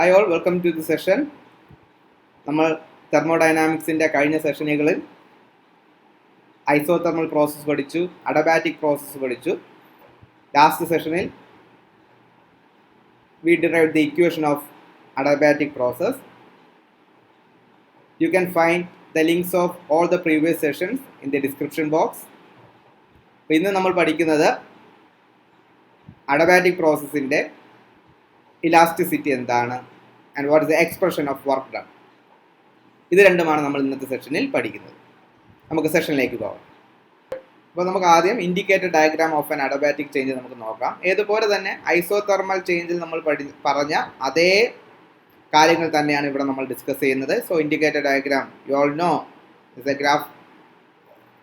Hi all, welcome to the session. നമ്മൾ തെർമോഡൈനാമിക്സിൻ്റെ കഴിഞ്ഞ സെഷനുകളിൽ ഐസോതെർമൽ പ്രോസസ്സ് പഠിച്ചു, അഡബാറ്റിക് പ്രോസസ്സ് പഠിച്ചു. ലാസ്റ്റ് സെഷനിൽ we derived the equation of adiabatic process. You can find the links of all the previous sessions in the description box. ഇന്ന് നമ്മൾ പഠിക്കുന്നത് adiabatic പ്രോസസ്സിൻ്റെ elasticity എന്താണ് and what is the expression of work done. ഇത് രണ്ടുമാണ് നമ്മൾ ഇന്നത്തെ സെഷനിൽ പഠിക്കുന്നത്. നമുക്ക് സെഷനിലേക്ക് പോകാം. അപ്പോൾ നമുക്ക് ആദ്യം indicator diagram of an adiabatic change നമുക്ക് നോക്കാം. ഏതുപോലെ തന്നെ ഐസോതെർമൽ ചേഞ്ചിൽ നമ്മൾ പറഞ്ഞ അതേ കാര്യങ്ങൾ തന്നെയാണ് ഇവിടെ നമ്മൾ ഡിസ്കസ് ചെയ്യുന്നത്. So indicator diagram you all know is a graph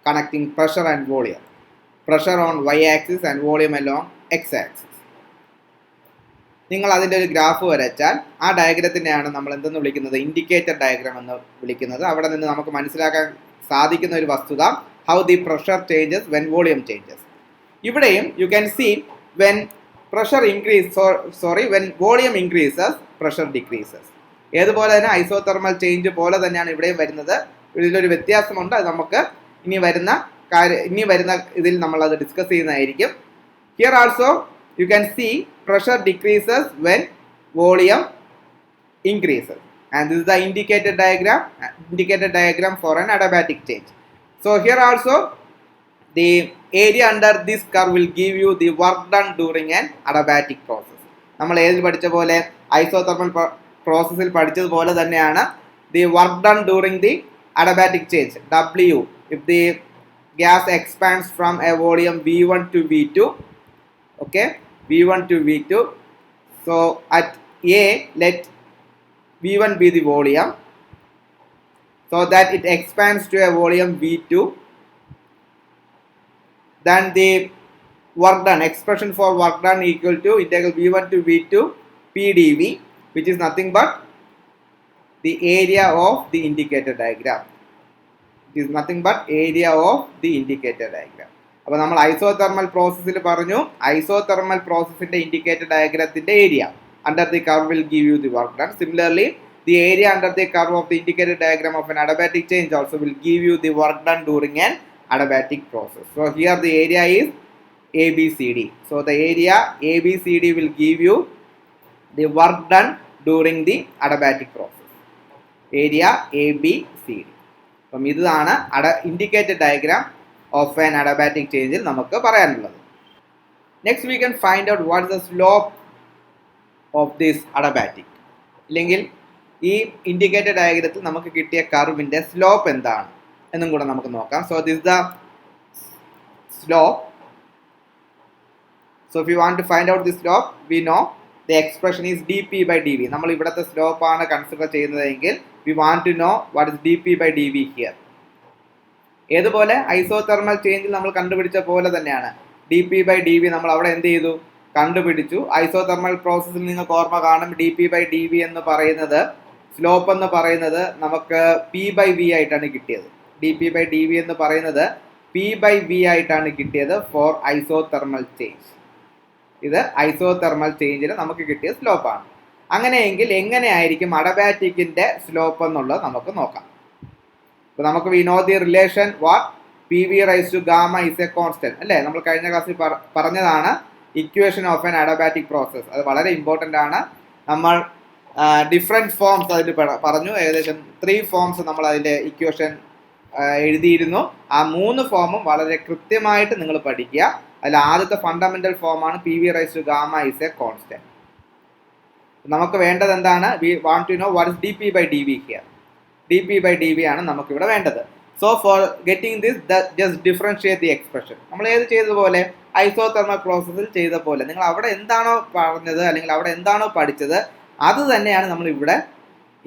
connecting pressure and volume. Pressure on Y axis and volume along X axis. നിങ്ങൾ അതിൻ്റെ ഒരു ഗ്രാഫ് വരച്ചാൽ ആ ഡയഗ്രത്തിനെയാണ് നമ്മൾ എന്തെന്ന് വിളിക്കുന്നത്, ഇൻഡിക്കേറ്റർ ഡയഗ്രാം എന്ന് വിളിക്കുന്നത്. അവിടെ നിന്ന് നമുക്ക് മനസ്സിലാക്കാൻ സാധിക്കുന്ന ഒരു വസ്തുത, how the pressure changes when volume changes. ഇവിടെയും you can see when pressure when volume increases pressure decreases. ഏതുപോലെ തന്നെ ഐസോതെർമൽ ചേഞ്ച് പോലെ തന്നെയാണ് ഇവിടെയും വരുന്നത്. ഇതിലൊരു വ്യത്യാസമുണ്ട്. അത് നമുക്ക് ഇനി വരുന്ന ഇതിൽ നമ്മൾ അത് ഡിസ്കസ് ചെയ്യുന്നതായിരിക്കും. Here also you can see pressure decreases when volume increases, and this is the indicator diagram for an adiabatic change. So here also the area under this curve will give you the work done during an adiabatic process. നമ്മൾ ഏതിൽ പഠിച്ച പോലെ isothermal പ്രോസസ്സിൽ പഠിച്ചതുപോലെ തന്നെയാണ് the work done during the adiabatic change, W, if the gas expands from a volume V1 to V2, okay, V1 to V2. So at A, let V1 be the volume, so that it expands to a volume V2. Then the work done, expression for work done equal to integral V1 to V2 PdV, which is nothing but the area of the indicator diagram. It is nothing but area of the indicator diagram. അപ്പോൾ നമ്മൾ isothermal പ്രോസസ്സിൽ പറഞ്ഞു, isothermal പ്രോസസ്സിൻ്റെ indicator ഡയഗ്രത്തിൻ്റെ area under the curve will give you the work done. Similarly the area under the curve of the indicator diagram of an adiabatic change also will give you the work done during an adiabatic process. So here the area is ABCD. So the area ABCD will give you the work done during the adiabatic process. Area ABCD. അപ്പം ഇതാണ് indicator diagram of an adiabatic ചേഞ്ചിൽ നമുക്ക് പറയാനുള്ളത്. Next we can find out what is the slope of this adiabatic. ഇല്ലെങ്കിൽ ഈ indicator ഡയഗ്രത്തിൽ നമുക്ക് കിട്ടിയ കർവിൻ്റെ slope എന്താണ് എന്നും കൂടെ നമുക്ക് നോക്കാം. So this the slope. So if you want to find out the slope, we know the expression is dp/dv. നമ്മൾ ഇവിടുത്തെ സ്ലോപ്പാണ് കൺസിഡർ ചെയ്യുന്നതെങ്കിൽ we want to know what is dp/dv here. ഏതുപോലെ ഐസോതെർമൽ ചേഞ്ചിൽ നമ്മൾ കണ്ടുപിടിച്ച പോലെ തന്നെയാണ് dp/dv നമ്മൾ അവിടെ എന്ത് ചെയ്തു, കണ്ടുപിടിച്ചു. ഐസോതെർമൽ പ്രോസസ്സിൽ നിങ്ങൾക്ക് ഓർമ്മ കാണും, dp/dv എന്ന് പറയുന്നത്, സ്ലോപ്പ് എന്ന് പറയുന്നത് നമുക്ക് p/v ആയിട്ടാണ് കിട്ടിയത്. dp/dv എന്ന് പറയുന്നത് p/v ആയിട്ടാണ് കിട്ടിയത് ഫോർ ഐസോതെർമൽ ചേഞ്ച്. ഇത് ഐസോതെർമൽ ചേഞ്ചിന് നമുക്ക് കിട്ടിയ സ്ലോപ്പാണ്. അങ്ങനെയെങ്കിൽ എങ്ങനെയായിരിക്കും അഡബാറ്റിക്കിൻ്റെ സ്ലോപ്പ് എന്നുള്ളത് നമുക്ക് നോക്കാം. അപ്പോൾ നമുക്ക് we know the relation what PV raise to gamma is a constant, അല്ലേ? നമ്മൾ കഴിഞ്ഞ ക്ലാസ്സിൽ പറഞ്ഞതാണ് equation of an adiabatic process. അത് വളരെ ഇമ്പോർട്ടൻ്റ് ആണ്. നമ്മൾ ഡിഫറെൻറ്റ് ഫോംസ് അതിൽ പറഞ്ഞു. ഏകദേശം 3 ഫോംസ് നമ്മൾ അതിൻ്റെ ഇക്വേഷൻ എഴുതിയിരുന്നു. ആ 3 ഫോമും വളരെ കൃത്യമായിട്ട് നിങ്ങൾ പഠിക്കുക. അതിൽ ആദ്യത്തെ ഫണ്ടമെൻ്റൽ ഫോമാണ് PV raise to gamma is a constant. നമുക്ക് വേണ്ടത് എന്താണ്? We want to know what is dp/dv here. dp/dv ആണ് നമുക്കിവിടെ വേണ്ടത്. So for getting this just differentiate the expression. നമ്മൾ ഏത് ചെയ്തതുപോലെ, ഐസോതെർമൽ പ്രോസസ്സിൽ ചെയ്ത പോലെ, നിങ്ങൾ അവിടെ എന്താണോ പറഞ്ഞത് അല്ലെങ്കിൽ അവിടെ എന്താണോ പഠിച്ചത് അത് തന്നെയാണ് നമ്മൾ ഇവിടെ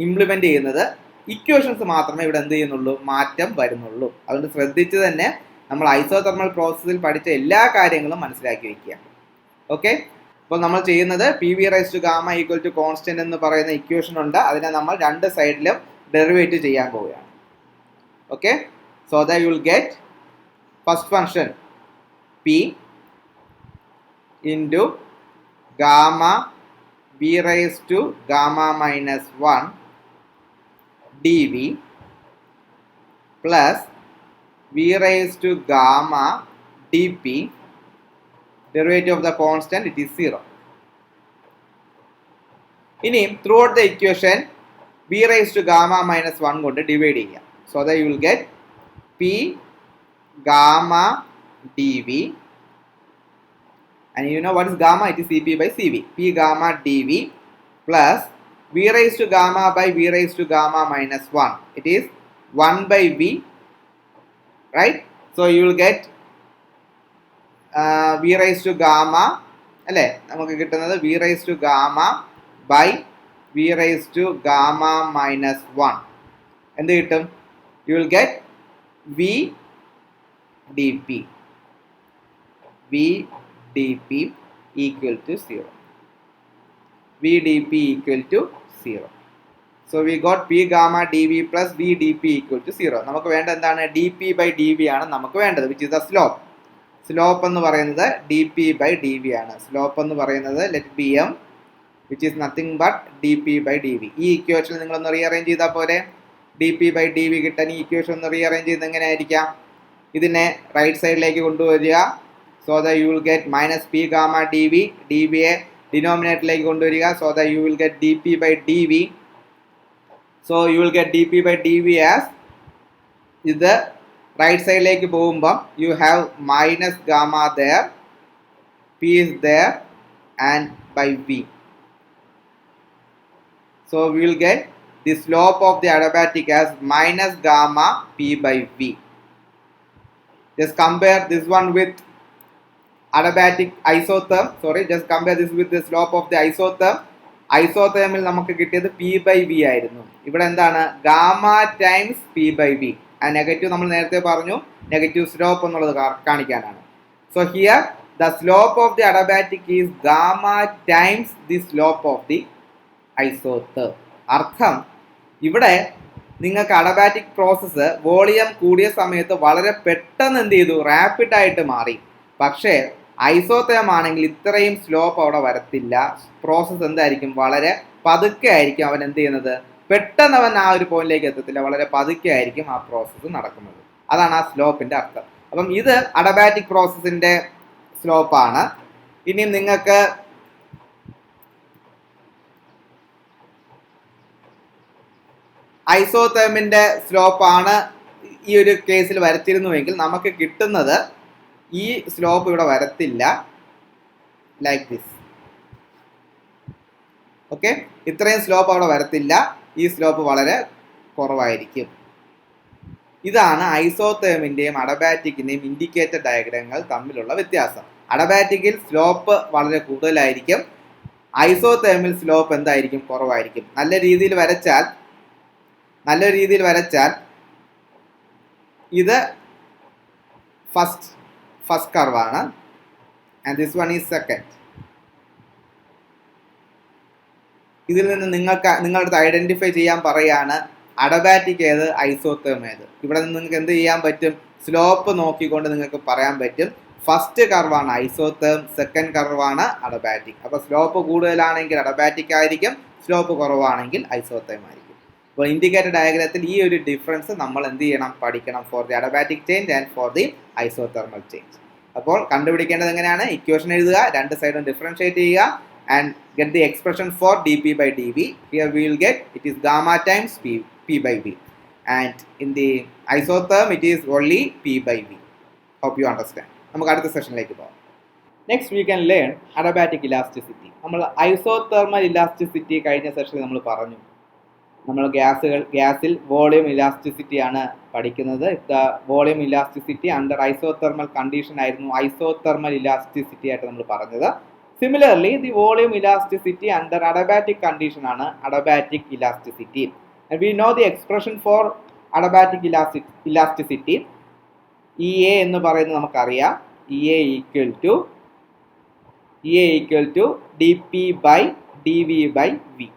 ഇംപ്ലിമെൻ്റ് ചെയ്യുന്നത്. ഇക്വേഷൻസ് മാത്രമേ ഇവിടെ എന്ത് ചെയ്യുന്നുള്ളൂ, മാറ്റം വരുന്നുള്ളൂ. അതുകൊണ്ട് ശ്രദ്ധിച്ച് തന്നെ നമ്മൾ ഐസോതെർമൽ പ്രോസസ്സിൽ പഠിച്ച എല്ലാ കാര്യങ്ങളും മനസ്സിലാക്കി വയ്ക്കുക. ഓക്കെ, അപ്പോൾ നമ്മൾ ചെയ്യുന്നത് PV raise to gamma equal to constant എന്ന് പറയുന്ന ഇക്വേഷൻ ഉണ്ട്. അതിനെ നമ്മൾ രണ്ട് സൈഡിലും ഡെറിവേറ്റീവ് ചെയ്യാൻ പോവുകയാണ്. Okay, so that you will get first function P into gamma v raised to gamma minus 1 dv plus v raised to gamma dp, derivative of the constant, it is 0. ഇനി throughout the equation v raised to gamma minus 1 കൊണ്ട് divide ചെയ്യാം. So that you will get p gamma dv, and you know what is gamma? It is cp by cv. P gamma dv plus v raised to gamma by v raised to gamma minus 1. It is 1 by v, right? So you will get v raised to gamma, അല്ലേ, നമുക്ക് കിട്ടുന്നത് v raised to gamma by v raised to gamma minus 1. എന്ത് കിട്ടും? You will get v dp. v dp equal to 0. v dp equal to 0. So we got p gamma dv plus v dp equal to 0. നമുക്ക് വേണ്ട എന്താണ്? dp by dv ആണ് നമുക്ക് വേണ്ടത്, which is the slope. Slope എന്ന് പറയുന്നത് dp by dv ആണ്. Slope എന്ന് പറയുന്നത് let it be m, which is nothing but dp by dv. ഈ ഇക്വേഷൻ നിങ്ങളൊന്ന് റീഅറേഞ്ച് ചെയ്താൽ പോരെ. dp by dv കിട്ടാൻ ഈ ഇക്വേഷൻ ഒന്ന് റീഅറേഞ്ച് ചെയ്ത് എങ്ങനെ ആയിരിക്കാം? ഇതിനെ റൈറ്റ് സൈഡിലേക്ക് കൊണ്ടുവരിക. So that you will get minus p gamma d v. D വിയെ ഡിനോമിനേറ്ററിലേക്ക് കൊണ്ടുവരിക. So that you will get d P by D v. So you will get d P by D v as, ഇത് right സൈഡിലേക്ക് പോകുമ്പം you have minus gamma there, p is there and by v. So we will get the slope of the adiabatic as minus gamma p by v. Just compare this one with adiabatic isotherm. Sorry, just compare this with the slope of the isotherm. Isothermil നമുക്ക് കിട്ടിയത് p by v ആയിരുന്നു. ഇവിടെ എന്താണ്? Gamma times p by v. ആ negative നമ്മൾ നേരത്തെ പറഞ്ഞു, negative slope എന്നുള്ളത് കാണിക്കാനാണ്. So here the slope of the adiabatic is gamma times the slope of the isotherm. അർത്ഥം ഇവിടെ നിങ്ങൾക്ക് അഡബാറ്റിക് പ്രോസസ്സ് വോളിയം കൂടിയ സമയത്ത് വളരെ പെട്ടെന്ന് എന്ത് ചെയ്തു? റാപ്പിഡ് ആയിട്ട് മാറി. പക്ഷേ ഐസോതേം ആണെങ്കിൽ ഇത്രയും സ്ലോപ്പ് അവിടെ വരത്തില്ല. പ്രോസസ്സ് എന്തായിരിക്കും? വളരെ പതുക്കെ ആയിരിക്കും അവൻ എന്ത് ചെയ്യുന്നത്? പെട്ടെന്ന് അവൻ ആ ഒരു പോയിന്റിലേക്ക് എത്തത്തില്ല, വളരെ പതുക്കെ ആയിരിക്കും ആ പ്രോസസ്സ് നടക്കുന്നത്. അതാണ് ആ സ്ലോപ്പിന്റെ അർത്ഥം. അപ്പം ഇത് അഡബാറ്റിക് പ്രോസസ്സിന്റെ സ്ലോപ്പാണ്. ഇനി നിങ്ങൾക്ക് ഐസോതേമിന്റെ സ്ലോപ്പാണ് ഈ ഒരു കേസിൽ വരച്ചിരുന്നുവെങ്കിൽ നമുക്ക് കിട്ടുന്നത് ഈ സ്ലോപ്പ് ഇവിടെ വരത്തില്ല, ലൈക്ക് ദിസ്. ഓക്കെ, ഇത്രയും സ്ലോപ്പ് അവിടെ വരത്തില്ല, ഈ സ്ലോപ്പ് വളരെ കുറവായിരിക്കും. ഇതാണ് ഐസോതേമിന്റെയും അഡബാറ്റിക്കിന്റെയും ഇൻഡിക്കേറ്റർ ഡയഗ്രങ്ങൾ തമ്മിലുള്ള വ്യത്യാസം. അഡബാറ്റിക്കിൽ സ്ലോപ്പ് വളരെ കൂടുതലായിരിക്കും, ഐസോതേമിൽ സ്ലോപ്പ് എന്തായിരിക്കും? കുറവായിരിക്കും. നല്ല രീതിയിൽ വരച്ചാൽ ഇത് ഫസ്റ്റ് കർവാണ്, and this one is second. ഇതിൽ നിന്ന് നിങ്ങളുടെ അടുത്ത് ഐഡന്റിഫൈ ചെയ്യാൻ പറയാണ് അഡബാറ്റിക് ഏത്, ഐസോതേം ഏത്. ഇവിടെ നിന്ന് നിങ്ങൾക്ക് എന്ത് ചെയ്യാൻ പറ്റും? സ്ലോപ്പ് നോക്കിക്കൊണ്ട് നിങ്ങൾക്ക് പറയാൻ പറ്റും ഫസ്റ്റ് കർവാണ് ഐസോതേം, സെക്കൻഡ് കർവാണ് അഡബാറ്റിക്. അപ്പോൾ സ്ലോപ്പ് കൂടുതലാണെങ്കിൽ അഡബാറ്റിക് ആയിരിക്കും, സ്ലോപ്പ് കുറവാണെങ്കിൽ ഐസോതേം ആയിരിക്കും. അപ്പോൾ ഇൻഡിക്കേറ്റർ ഡയഗ്രത്തിൽ ഈ ഒരു ഡിഫറൻസ് നമ്മൾ എന്ത് ചെയ്യണം? പഠിക്കണം, for the adiabatic change and for the isothermal change. അപ്പോൾ കണ്ടുപിടിക്കേണ്ടത് എങ്ങനെയാണ്? ഇക്വേഷൻ എഴുതുക, രണ്ട് സൈഡും ഡിഫറൻഷിയേറ്റ് ചെയ്യുക, and get the expression for D P by D V. Here we will get it is gamma times P by V, and in the isotherm it is only P by V. Hope you understand. നമുക്ക് അടുത്ത സെഷനിലേക്ക് പോകാം. Next we can learn adiabatic elasticity. നമ്മൾ isothermal elasticity കഴിഞ്ഞ സെഷനിൽ നമ്മൾ പറഞ്ഞു. നമ്മൾ ഗ്യാസിൽ വോളിയം ഇലാസ്റ്റിസിറ്റി ആണ് പഠിക്കുന്നത്. The volume elasticity under isothermal condition ആയിരുന്നു ഐസോതെർമൽ ഇലാസ്റ്റിസിറ്റി ആയിട്ട് നമ്മൾ പറഞ്ഞത്. Similarly the volume elasticity under adiabatic condition ആണ് adiabatic elasticity. We know the expression for adiabatic elasticity. E A എന്ന് പറയുന്നത് നമുക്കറിയാം. E A equal to d P by D v by v.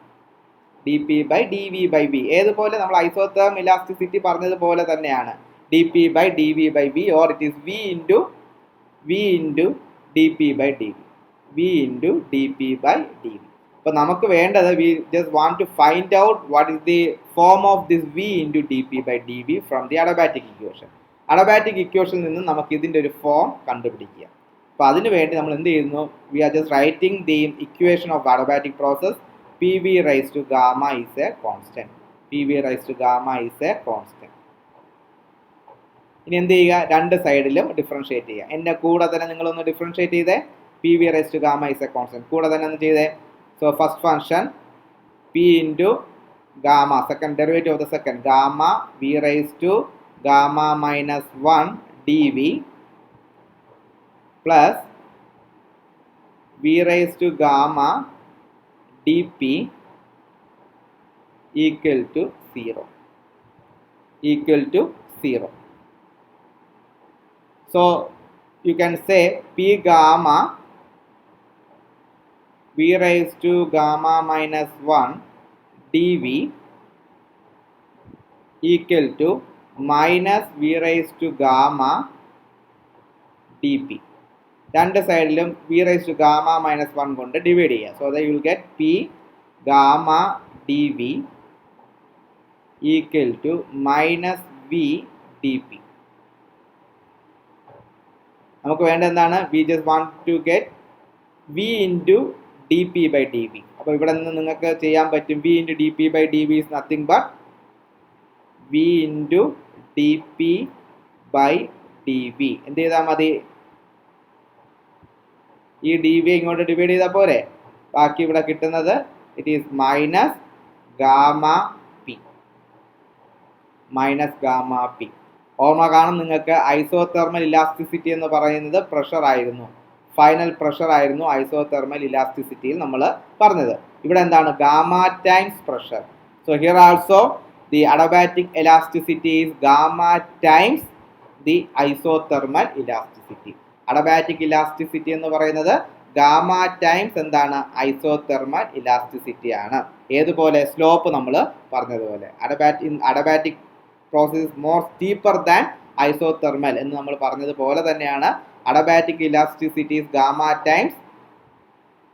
D P by D v by v ഏതുപോലെ നമ്മൾ isotherm elasticity പറഞ്ഞതുപോലെ തന്നെയാണ്. D P by D v by v, or it is V into D P by D V. V into D P by D V. അപ്പോൾ നമുക്ക് വേണ്ടത് we just want to find out what is the form of this V into D P by D V from the adiabatic equation. Adiabatic ഇക്വേഷനിൽ നിന്ന് നമുക്ക് ഇതിൻ്റെ ഒരു form കണ്ടുപിടിക്കുക. അപ്പോൾ അതിന് വേണ്ടി നമ്മൾ എന്ത് ചെയ്യുന്നു, we are just writing the equation of adiabatic process P V raise to gamma is a constant. P V raise to gamma is a constant. ഇനി എന്ത് ചെയ്യുക, രണ്ട് സൈഡിലും ഡിഫറൻഷിയേറ്റ് ചെയ്യുക. എൻ്റെ കൂടെ തന്നെ നിങ്ങളൊന്ന് ഡിഫറൻഷിയേറ്റ് ചെയ്തേ. P V raise to gamma is a constant കൂടെ തന്നെ ഒന്ന് ചെയ്തേ. So first function p into gamma, second derivative of the second, gamma v raised to gamma minus 1 dv plus v raised to gamma dp equal to 0. Equal to 0. So you can say p gamma v raised to gamma minus 1 dv equal to minus v raised to gamma dp. രണ്ട് സൈഡിലും v raised to gamma minus 1 കൊണ്ട് divide ചെയ്യുക. So that you will get p gamma dv equal to minus v dp. നമുക്ക് വേണ്ട എന്താണ്, we just want to get v into dp by dv. അപ്പോൾ ഇവിടെ നിന്ന് നിങ്ങൾക്ക് ചെയ്യാൻ പറ്റും v into dp by dv is nothing but v into dp by dv. എന്ത് ചെയ്താൽ മതി, ഈ dv ഇങ്ങോട്ട് ഡിവൈഡ് ചെയ്താൽ പോരെ. ബാക്കി ഇവിടെ കിട്ടുന്നത് it is minus gamma P. Minus gamma P. ഓർമ്മ കാണും നിങ്ങൾക്ക്, ഐസോതെർമൽ ഇലാസ്റ്റിസിറ്റി എന്ന് പറയുന്നത് പ്രഷർ ആയിരുന്നു, ഫൈനൽ പ്രഷർ ആയിരുന്നു ഐസോതെർമൽ ഇലാസ്റ്റിസിറ്റിയിൽ നമ്മൾ പറഞ്ഞത്. ഇവിടെ എന്താണ്, gamma times pressure. So here also the adiabatic elasticity is gamma times the isothermal elasticity. Adiabatic elasticity എന്ന് പറയുന്നത് ഗാമ ടൈംസ് എന്താണ്, ഐസോതെർമൽ ഇലാസ്റ്റിസിറ്റി ആണ്. ഏതുപോലെ, സ്ലോപ്പ് നമ്മൾ പറഞ്ഞതുപോലെ. Adiabatic process is more steeper than isothermal എന്ന് നമ്മൾ പറഞ്ഞതുപോലെ തന്നെയാണ് adiabatic elasticity is gamma times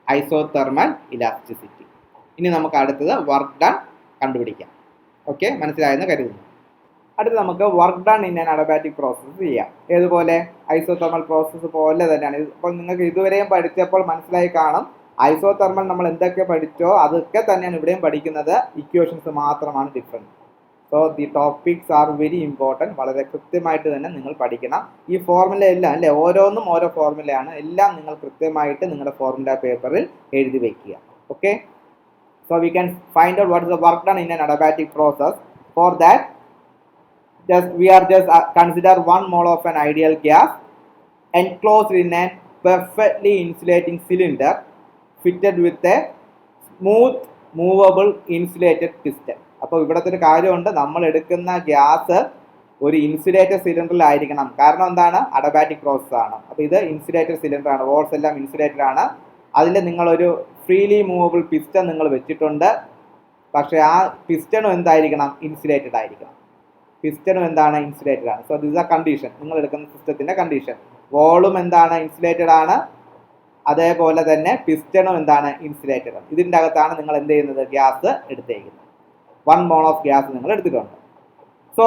isothermal elasticity. ഇനി നമുക്ക് അടുത്തത് വർക്ക് ഡൺ കണ്ടുപിടിക്കാം. ഓക്കെ, മനസ്സിലായെന്ന് കരുതുന്നു. അടുത്ത് നമുക്ക് work done in an adiabatic process ചെയ്യാം. ഏതുപോലെ, ഐസോതെർമൽ പ്രോസസ്സ് പോലെ തന്നെയാണ്. ഇപ്പോൾ നിങ്ങൾക്ക് ഇതുവരെയും പഠിച്ചപ്പോൾ മനസ്സിലായി കാണും, ഐസോതെർമൽ നമ്മൾ എന്തൊക്കെ പഠിച്ചോ അതൊക്കെ തന്നെയാണ് ഇവിടെയും പഠിക്കുന്നത്, ഇക്വേഷൻസ് മാത്രമാണ് different. So the topics are very important. വളരെ കൃത്യമായിട്ട് തന്നെ നിങ്ങൾ പഠിക്കണം. ഈ ഫോർമുല എല്ലാം അല്ലേ, ഓരോന്നും ഓരോ ഫോർമുലയാണ്, എല്ലാം നിങ്ങൾ കൃത്യമായിട്ട് നിങ്ങളുടെ ഫോർമുല പേപ്പറിൽ എഴുതി വയ്ക്കുക. Okay, so we can find out what is the work done in an adiabatic process. For that we are just consider 1 mole of an ideal gas enclosed in a perfectly insulating cylinder fitted with a smooth movable insulated piston. അപ്പോൾ ഇവിടുത്തെ ഒരു കാര്യമുണ്ട്, നമ്മൾ എടുക്കുന്ന gas ഒരു insulated സിലിണ്ടറിലായിരിക്കണം. കാരണം എന്താണ്, adiabatic process ആണ്. അപ്പോൾ ഇത് ഇൻസുലേറ്റഡ് സിലിണ്ടർ ആണ്, വാൾസ് എല്ലാം ഇൻസുലേറ്റഡ് ആണ്. അതിൽ നിങ്ങളൊരു ഫ്രീലി മൂവബിൾ പിസ്റ്റൺ നിങ്ങൾ വെച്ചിട്ടുണ്ട്. പക്ഷേ ആ പിസ്റ്റണും എന്തായിരിക്കണം, ഇൻസുലേറ്റഡ് ആയിരിക്കണം. പിസ്റ്റണും എന്താണ്, ഇൻസുലേറ്റഡ് ആണ്. So this is A condition, നിങ്ങൾ എടുക്കുന്ന സിസ്റ്റത്തിന്റെ കണ്ടീഷൻ. വോളും എന്താണ്, ഇൻസുലേറ്റഡ് ആണ്. അതേപോലെ തന്നെ പിസ്റ്റണും എന്താണ്, ഇൻസുലേറ്റഡ് ആണ്. ഇതിൻ്റെ അകത്താണ് നിങ്ങൾ എന്ത് ചെയ്യുന്നത്, ഗ്യാസ് എടുത്തേക്കുന്നത്. 1 mole ഓഫ് ഗ്യാസ് നിങ്ങൾ എടുത്തിട്ടുണ്ട്. So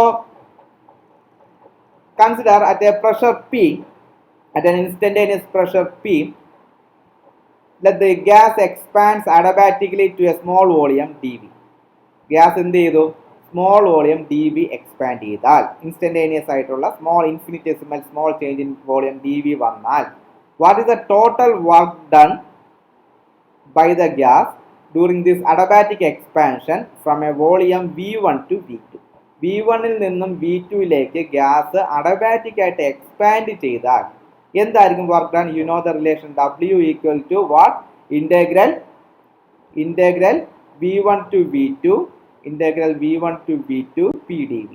consider at A pressure P, at an instantaneous pressure P, let the gas expands adiabatically to a small volume dV. Gas എന്ത് ചെയ്തു, small volume d v expand ചെയ്താൽ, instantaneous ആയിട്ടുള്ള small infinitesimal small change in volume d v വന്നാൽ, what is the total work done by the gas during this adiabatic expansion from a volume V1 to V2. V1ൽ നിന്നും V2യിലേക്ക് gas adiabatic ആയിട്ട് expand ചെയ്താൽ എന്തായിരിക്കും work done? You know the relation W equal to what, integral V1 to V2 integral V1 to V2 PdV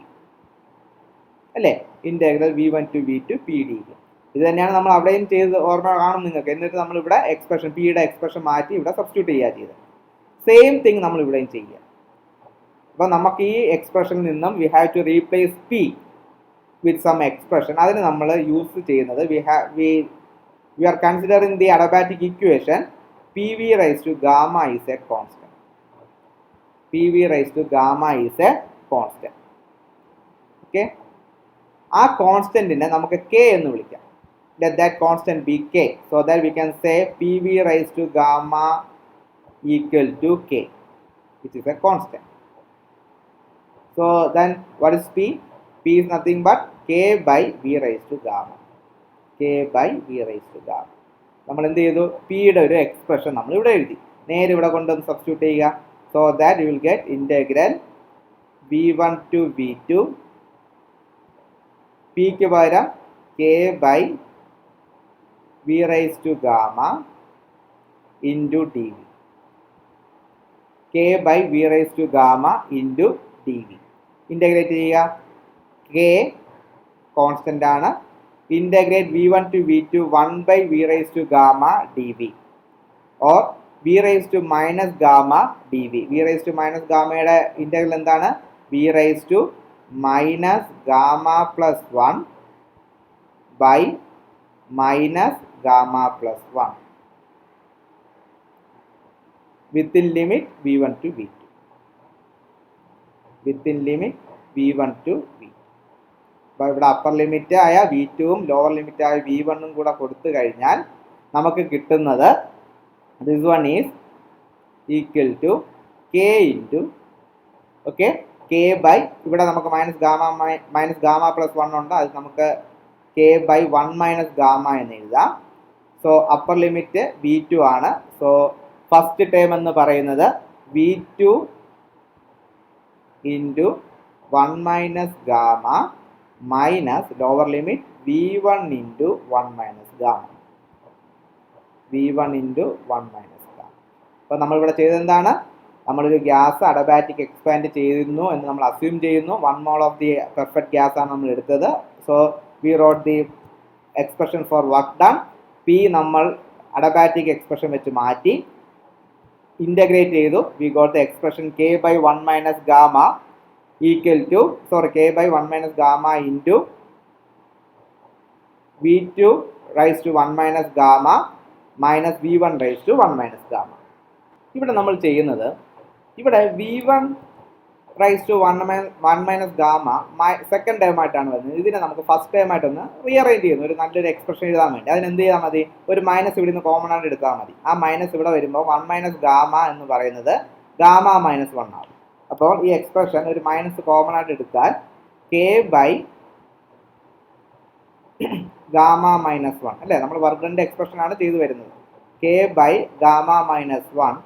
അല്ലേ, integral V1 to V2 PdV. ഇത് തന്നെയാണ് നമ്മൾ അവിടെയും ചെയ്ത് ഓർമ്മ കാണും നിങ്ങൾക്ക്. എന്നിട്ട് നമ്മൾ ഇവിടെ എക്സ്പ്രഷൻ പിയുടെ എക്സ്പ്രഷൻ മാറ്റി ഇവിടെ സബ്സ്റ്റിറ്റ്യൂട്ട് ചെയ്യുക ചെയ്തത്. സെയിം തിങ് നമ്മൾ ഇവിടെയും ചെയ്യുക. അപ്പോൾ നമുക്ക് ഈ എക്സ്പ്രഷനിൽ നിന്നും we have to replace P with some expression. അതിന് നമ്മൾ യൂസ് ചെയ്യുന്നത് we are considering the adiabatic equation PV raised to gamma is a constant. PV raised to gamma is a constant. Okay. ആ കോൺസ്റ്റന്റിനെ നമുക്ക് K എന്ന് വിളിക്കാം. Let that constant be K. So that we can say PV raised to gamma equal to K, which is a constant. So then what is P? P is nothing but K by V raised to gamma. K by V raised to gamma. നമ്മൾ എന്ത് ചെയ്തു? പിയുടെ ഒരു expression നമ്മൾ ഇവിടെ എഴുതി. നേരെ ഇവിടെ കൊണ്ടുവന്ന് സബ്സ്റ്റിറ്റ്യൂട്ട് ചെയ്യുക. So that you will get integral V1 to V2 പിക്ക് പകരം K by V raised to gamma into dV. K by V raised to gamma into dV. Integrate ചെയ്യുക. K കോൺസ്റ്റൻ്റ് ആണ്. Integrate V1 to V2 1 by V raised to gamma dV, or V raised to minus gamma dV. V raised to minus gamma യുടെ integral എന്താണ്? V raised to minus gamma plus 1 by minus gamma plus 1 within limit V1 to V2. Within limit V1 to V2. അപ്പോൾ ഇവിടെ upper limit ആയ V2ഉം lower limit ആയ V1ഉം കൂടെ കൊടുത്തു കഴിഞ്ഞാൽ നമുക്ക് കിട്ടുന്നത് this one is equal to K into okay K by ഇവിടെ നമുക്ക് മൈനസ് ഗാമ പ്ലസ് 1 ഉണ്ട്. അത് നമുക്ക് K ബൈ 1 മൈനസ് ഗാമ എന്ന് എഴുതാം. സോ അപ്പർ ലിമിറ്റ് V2 ആണ്. സോ ഫസ്റ്റ് ടേം എന്ന് പറയുന്നത് V2 into 1 minus gamma minus lower limit V1 into 1 minus gamma. V1 into 1 minus gamma. അപ്പോൾ നമ്മളിവിടെ ചെയ്തെന്താണ്? നമ്മളൊരു ഗ്യാസ് അഡബാറ്റിക് എക്സ്പാൻഡ് ചെയ്യുന്നു എന്ന് നമ്മൾ അസ്യൂം ചെയ്യുന്നു. 1 mole of the perfect gas ആണ് നമ്മൾ എടുത്തത്. So we wrote the expression for work done. P നമ്മൾ അഡബാറ്റിക് എക്സ്പ്രഷൻ വെച്ച് മാറ്റി ഇൻ്റഗ്രേറ്റ് ചെയ്തു. We got the expression K by 1 minus gamma equal to, sorry, K by 1 minus gamma into V2 raised to 1 minus gamma minus V1 raised to 1 minus gamma. ഇവിടെ നമ്മൾ ചെയ്യുന്നത്, ഇവിടെ V1 raised to 1 minus gamma second term ആയിട്ടാണ് വരുന്നത്. ഇതിനെ നമുക്ക് first term ആയിട്ടൊന്ന് rearrange ചെയ്യുന്നു, ഒരു നല്ലൊരു എക്സ്പ്രഷൻ എഴുതാൻ വേണ്ടി. അതിന് എന്ത് ചെയ്താൽ മതി? ഒരു മൈനസ് ഇവിടെ നിന്ന് കോമൺ ആയിട്ട് എടുത്താൽ മതി. ആ മൈനസ് ഇവിടെ വരുമ്പോൾ 1 മൈനസ് ഗാമ എന്ന് പറയുന്നത് ഗാമ മൈനസ് 1 ആവും. അപ്പോൾ ഈ എക്സ്പ്രഷൻ ഒരു മൈനസ് കോമൺ ആയിട്ട് എടുത്താൽ K ബൈ ഗാമ മൈനസ് 1 അല്ലേ? നമ്മൾ വർഗന്റെ എക്സ്പ്രഷൻ ആണ് ചെയ്തു വരുന്നത്. K by gamma minus 1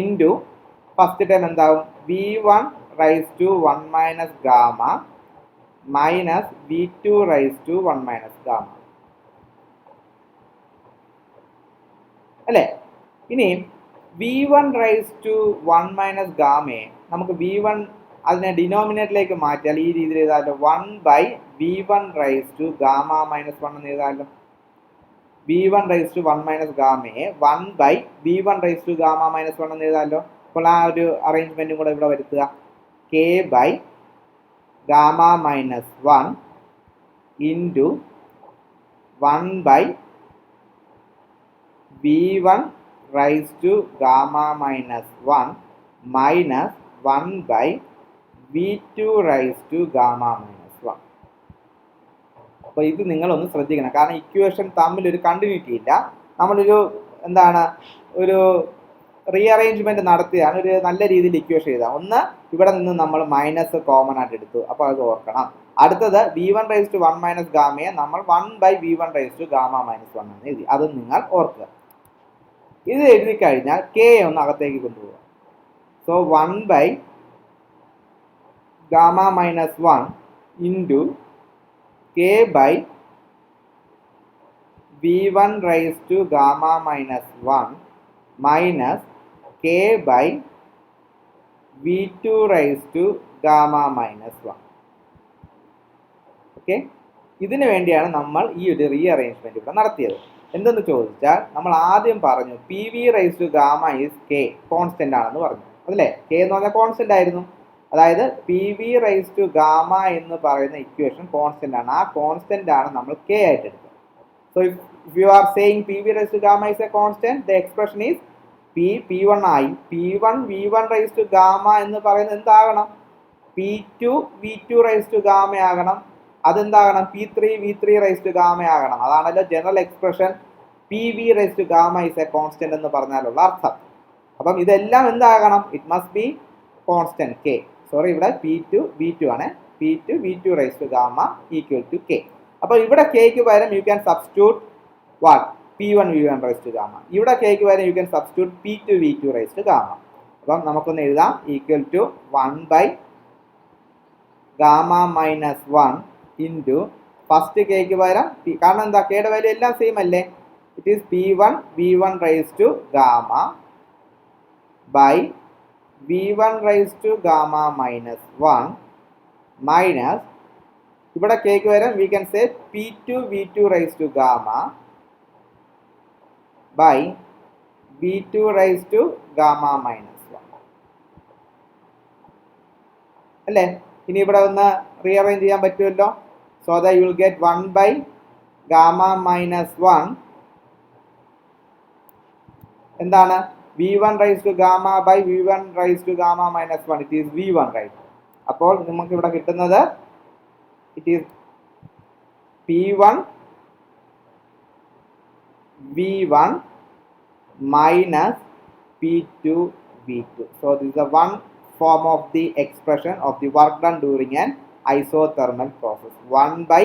into first time എന്താവും? V1 raise to 1 minus gamma minus V2 raise to 1 minus gamma അല്ലേ? ഇനി V1 റൈസ് ടു 1 മൈനസ് ഗാമയെ നമുക്ക് V1 അതിനെ ഡിനോമിനേറ്ററിലേക്ക് മാറ്റിയാൽ ഈ രീതിയിൽ എഴുതാമല്ലോ. 1 by V1 raise to gamma minus 1 എന്ന് എഴുതാമല്ലോ. V1 റൈസ് ടു 1 മൈനസ് ഗാമയെ 1 by V1 raise to gamma minus 1 എന്ന് എഴുതാമല്ലോ. അപ്പോൾ ആ ഒരു അറേഞ്ച്മെൻറ്റും കൂടെ ഇവിടെ വരുത്തുക. K by gamma minus 1 into 1 by V1 raise to gamma minus 1 minus 1 by V2 raise to gamma minus 1. അപ്പോൾ ഇത് നിങ്ങളൊന്ന് ശ്രദ്ധിക്കണം, കാരണം ഇക്വേഷൻ തമ്മിലൊരു കണ്ടിന്യൂറ്റി ഇല്ല. നമ്മളൊരു എന്താണ് ഒരു റീഅറേഞ്ച്മെൻറ്റ് നടത്തിയാണ് ഒരു നല്ല രീതിയിൽ ഇക്വേഷൻ എഴുതാം. ഒന്ന് ഇവിടെ നിന്ന് നമ്മൾ മൈനസ് കോമൺ ആയിട്ട് എടുത്തു, അപ്പോൾ അത് ഓർക്കണം. അടുത്തത് V1 റൈസ് ടു 1 മൈനസ് ഗാമയെ നമ്മൾ 1 by V1 raise to gamma minus 1 എന്ന് എഴുതി. അതും നിങ്ങൾ ഓർക്കുക. ഇത് എഴുതി കഴിഞ്ഞാൽ K ഒന്ന് അകത്തേക്ക് കൊണ്ടുപോകുക. So 1 by gamma minus 1 into K by V1 raise to gamma minus 1 minus K by V2 raise to gamma minus 1. Okay, ഇതിനു വേണ്ടിയാണ് നമ്മൾ ഈ ഒരു റീഅറേഞ്ച്മെൻറ്റ് ഇവിടെ നടത്തിയത്. എന്തെന്ന് ചോദിച്ചാൽ നമ്മൾ ആദ്യം പറഞ്ഞു PV raise to gamma is K, constant ആണെന്ന് പറഞ്ഞു അതല്ലേ? K എന്ന് പറഞ്ഞാൽ കോൺസ്റ്റൻ്റ് ആയിരുന്നു. അതായത് PV റൈസ് ടു ഗാമ എന്ന് പറയുന്ന ഇക്വേഷൻ കോൺസ്റ്റൻ്റ് ആണ്. ആ കോൺസ്റ്റൻ്റ് ആണ് നമ്മൾ K ആയിട്ട് എടുത്തത്. So if you are saying PV raise to gamma is a constant, the expression is P1 ആയി. P1 V1 raise to gamma എന്ന് പറയുന്നത് എന്താകണം? P2 V2 raise to gamma ആകണം. അതെന്താകണം? P3 V3 rice to gamma ആകണം. അതാണല്ലോ general expression PV raise to gamma is a constant എന്ന് പറഞ്ഞാലുള്ള അർത്ഥം. അപ്പം ഇതെല്ലാം എന്താകണം? It must be constant K. Sorry, ഇവിടെ P2 V2 ആണ്. P2 V2 raise to gamma equal to K. അപ്പോൾ ഇവിടെ Kക്ക് പകരം you can substitute what? P1 V1 raise to gamma. ഇവിടെ Kക്ക് പകരം you can substitute P2 V2 raise to gamma. അപ്പം നമുക്കൊന്ന് എഴുതാം equal to 1 by gamma minus 1 into first Kക്ക് പകരം, കാരണം എന്താ, Kയുടെ വാല്യൂ എല്ലാം സെയിം അല്ലേ? It is P1 V1 raise to gamma by V1 raise to gamma minus 1 minus, ഇവിടെ Kക്ക് പകരം we can say P2 V2 raise to gamma by V2 raise to gamma minus 1 അല്ലേ? ഇനി ഇവിടെ ഒന്ന് റീഅറേഞ്ച് ചെയ്യാൻ പറ്റുമല്ലോ. So that you will get 1 by gamma minus 1 എന്താണ്? V1 raise to gamma by V1 raise to gamma minus 1. It is V1 right. അപ്പോൾ നമുക്ക് ഇവിടെ കിട്ടുന്നത് it is P1 V1 minus P2 V2. So this is the one form of the expression of the work done during an isothermal process. 1 by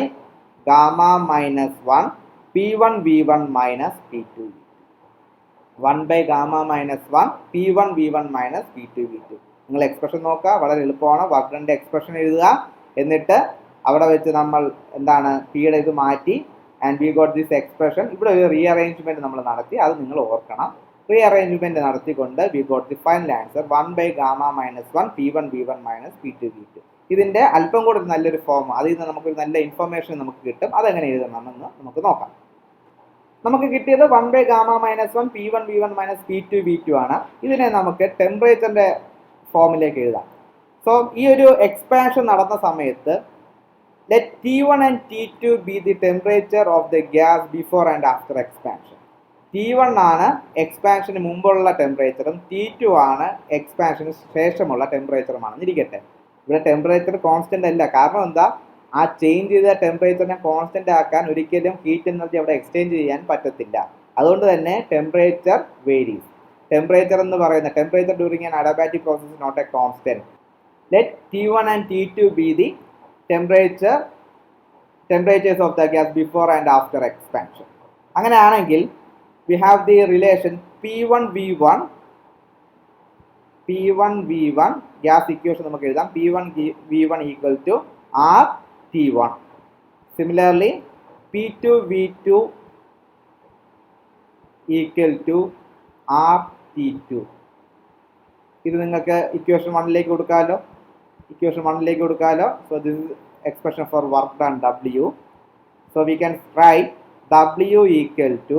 gamma minus 1 P1 V1 minus P2 V2. 1 by gamma minus 1 P1 V1 minus P2 V2. നിങ്ങൾ expression നോക്കുക, വളരെ എളുപ്പമാണ്. Work ഡണ്ണിന്റെ expression എഴുതുക, എന്നിട്ട് അവിടെ വെച്ച് നമ്മൾ എന്താണ് പിയുടെ ഇത് മാറ്റി, and we got this expression. ഇവിടെ ഒരു റീഅറേഞ്ച്മെന്റ് നമ്മൾ നടത്തി, അത് നിങ്ങൾ ഓർക്കണം. റീഅറേഞ്ച്മെന്റ് നടത്തിക്കൊണ്ട് we got the final answer 1 by gamma minus 1 P1 V1 minus P2 V2. ഇതിന്റെ അല്പം കൂടി നല്ലൊരു ഫോം, അതിൽ നിന്ന് നമുക്കൊരു നല്ല ഇൻഫർമേഷൻ നമുക്ക് കിട്ടും. അതെങ്ങനെ എഴുതണമെന്ന് നമുക്ക് നോക്കാം. നമുക്ക് കിട്ടിയത് 1 by gamma minus 1 P1 V1 minus P2 V2 ആണ്. ഇതിനെ നമുക്ക് ടെമ്പറേച്ചറിന്റെ ഫോമിലേക്ക് എഴുതാം. സോ ഈ ഒരു എക്സ്പാൻഷൻ നടന്ന സമയത്ത് let T1 and T2 be the temperature of the gas before and after expansion. T1 ആണ് എക്സ്പാൻഷന് മുമ്പുള്ള ടെമ്പറേച്ചറും T2 ആണ് എക്സ്പാൻഷന് ശേഷമുള്ള ടെമ്പറേച്ചറുമാണെന്ന് ഇരിക്കട്ടെ. ഇവിടെ ടെമ്പറേച്ചർ കോൺസ്റ്റന്റ് അല്ല. കാരണം എന്താ, ആ ചേഞ്ച് ചെയ്ത ടെമ്പറേച്ചറിനെ കോൺസ്റ്റന്റ് ആക്കാൻ ഒരിക്കലും ഹീറ്റ് എനർജി അവിടെ എക്സ്ചേഞ്ച് ചെയ്യാൻ പറ്റത്തില്ല. അതുകൊണ്ട് തന്നെ ടെമ്പറേച്ചർ വേരീസ്. ടെമ്പറേച്ചർ എന്ന് പറയുന്ന temperature during an adiabatic process not a constant. Let T1 and T2 be the temperatures of the gas before and after expansion. അങ്ങനെയാണെങ്കിൽ we have the relation P1 V1 gas equation നമുക്ക് എഴുതാം. P1 V1 equal to R T1. Similarly P2 V2 equal to R T2. ഇത് നിങ്ങൾക്ക് equation 1ലേക്ക് കൊടുക്കാമല്ലോ. So this is expression for work done W. So we can write W equal to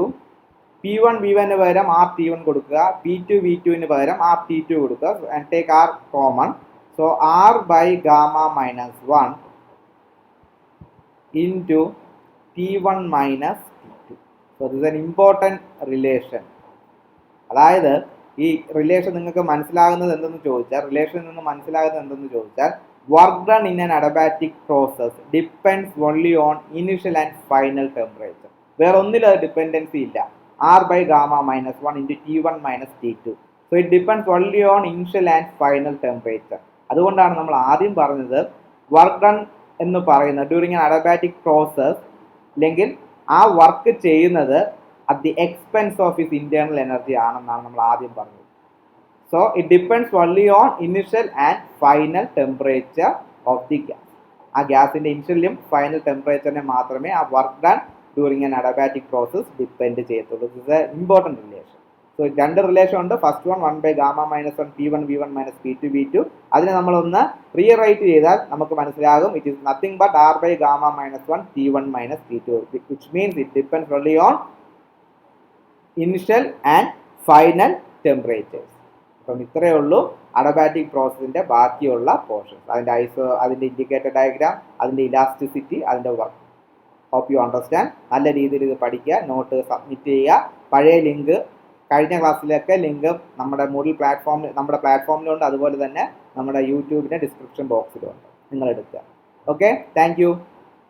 P1 V1 ന് പകരം R T1 കൊടുക്കുക, P2 V2 ന് പകരം R T2 കൊടുക്കുക, and take R common. So R by gamma minus 1 into T1 minus T2. So this is an important relation. അതായത് ഈ relation നിങ്ങൾക്ക് മനസ്സിലാകുന്നത് എന്തെന്ന് ചോദിച്ചാൽ work done in an adiabatic process depends only on initial and final temperature. വേറെ ഒന്നിലും അത് dependency ഇല്ല. R by gamma minus 1 into T1 minus T2. So it depends only on initial and final temperature. അതുകൊണ്ടാണ് നമ്മൾ ആദ്യം പറഞ്ഞത് work done എന്ന് പറയുന്നത് ഡ്യൂറിങ് ആൻ അഡിയാബാറ്റിക് പ്രോസസ് അല്ലെങ്കിൽ ആ വർക്ക് ചെയ്യുന്നത് at the expense of its internal energy ആണെന്നാണ് നമ്മൾ ആദ്യം പറഞ്ഞത്. So it depends only on initial and final temperature of the gas. ആ ഗ്യാസിന്റെ ഇനിഷ്യലും ഫൈനൽ ടെമ്പറേച്ചറിനെ മാത്രമേ ആ work done during an adiabatic process depend ചെയ്യത്തുള്ളൂ. This is a important relation. So രണ്ട് റിലേഷൻ ഉണ്ട്. First one 1 by gamma minus 1 P1 V1 minus P2 V2. അതിനെ നമ്മളൊന്ന് റീറൈറ്റ് ചെയ്താൽ നമുക്ക് മനസ്സിലാകും it is nothing but R by gamma minus 1 T1 minus T2, which means it depends only on initial and final temperatures. അപ്പം ഇത്രയേ ഉള്ളൂ adiabatic പ്രോസസ്സിന്റെ ബാക്കിയുള്ള portions. അതിന്റെ ഇൻഡിക്കേറ്റർ ഡയഗ്രാം, അതിന്റെ ഇലാസ്റ്റിസിറ്റി, അതിന്റെ വർക്ക്. Hope you understand. നല്ല രീതിയിൽ ഇത് പഠിക്കുക, നോട്ട് സബ്മിറ്റ് ചെയ്യുക. പഴയ ലിങ്ക് കഴിഞ്ഞ ക്ലാസ്സിലൊക്കെ ലിങ്ക് നമ്മുടെ മൂഡിൽ നമ്മുടെ പ്ലാറ്റ്ഫോമിലുണ്ട്, അതുപോലെ തന്നെ നമ്മുടെ യൂട്യൂബിൻ്റെ ഡിസ്ക്രിപ്ഷൻ ബോക്സിലുണ്ട്. നിങ്ങൾ എടുക്കുക. Okay, thank